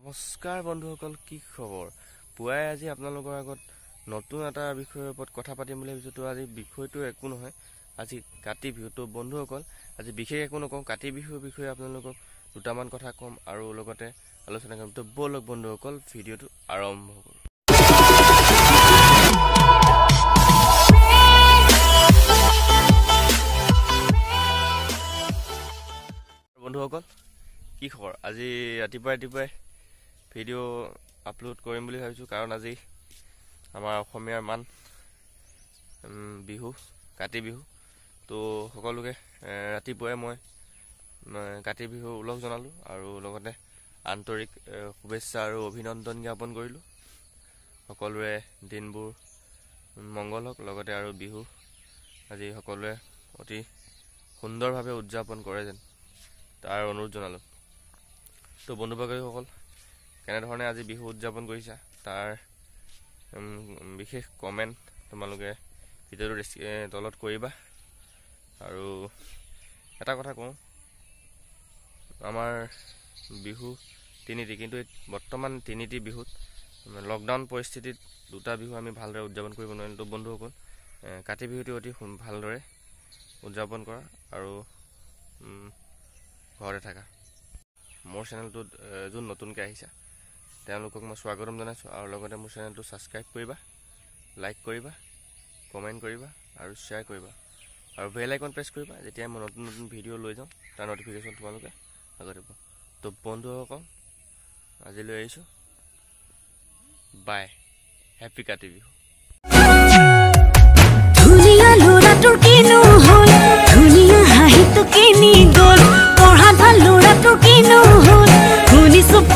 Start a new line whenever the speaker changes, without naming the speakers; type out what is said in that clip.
নমস্কাৰ বন্ধুসকল, কি খবৰ? পুৱাই আজি আপোনালোকৰ আগত নতুন এটা বিষয়ৰ ওপৰত কথা পাতিম বুলি ভাবিছোঁ। তো আজি বিষয়টো একো নহয়, আজি কাতি বিহু। তো বন্ধুসকল, আজি বিশেষ একো নকওঁ, কাতি বিহুৰ বিষয়ে আপোনালোকক দুটামান কথা ক'ম আৰু লগতে আলোচনা কৰিম। তো ব'লক বন্ধুসকল, ভিডিঅ'টো আৰম্ভ কৰোঁ। বন্ধুসকল, কি খবৰ? আজি ৰাতিপুৱাই ভিডিঅ' আপলোড কৰিম বুলি ভাবিছোঁ, কাৰণ আজি আমাৰ অসমীয়াৰ মান বিহু, কাতি বিহু। তো সকলোকে ৰাতিপুৱাই মই কাতি বিহুৰ ওলগ জনালোঁ আৰু লগতে আন্তৰিক শুভেচ্ছা আৰু অভিনন্দন জ্ঞাপন কৰিলোঁ। সকলোৰে দিনবোৰ মংগল হওক, লগতে আৰু বিহু আজি সকলোৱে অতি সুন্দৰভাৱে উদযাপন কৰে যেন তাৰ অনুৰোধ জনালোঁ। তো বন্ধু-বান্ধৱীসকল, কেনেধৰণে আজি বিহু উদযাপন কৰিছা তাৰ বিশেষ কমেণ্ট তোমালোকে ভিডিঅ'টোৰ তলত কৰিবা। আৰু এটা কথা কওঁ, আমাৰ বিহু তিনিটি, কিন্তু বৰ্তমান তিনিটি বিহুত লকডাউন পৰিস্থিতিত দুটা বিহু আমি ভালদৰে উদযাপন কৰিব নোৱাৰিলোঁ। তো বন্ধুসকল, কাতি বিহুটি অতি ভালদৰে উদযাপন কৰা আৰু ঘৰতে থাকা। মোৰ চেনেলটোত যোন নতুনকৈ আহিছা তেওঁলোকক মই স্বাগতম জনাইছোঁ, আৰু লগতে মোৰ চেনেলটো ছাবস্ক্ৰাইব কৰিবা, লাইক কৰিবা, কমেণ্ট কৰিবা আৰু শ্বেয়াৰ কৰিবা, আৰু বেল আইকন প্ৰেছ কৰিবা। যেতিয়া মই নতুন নতুন ভিডিঅ' লৈ যাওঁ তাৰ নটিফিকেশ্যন তোমালোকে আগতে পাব। তো বন্ধুসকল, আজিলৈ আহিছোঁ, বাই, হেপী কাতি বিহু।
ধুনীয়া ল'ৰাটোৰ কিনো হ'ল, ধুনীয়া হাঁহিটো কিনি গ'ল, পঢ়া ভাল ল'ৰাটোৰ কিনো হ'ল, শুনিছোঁ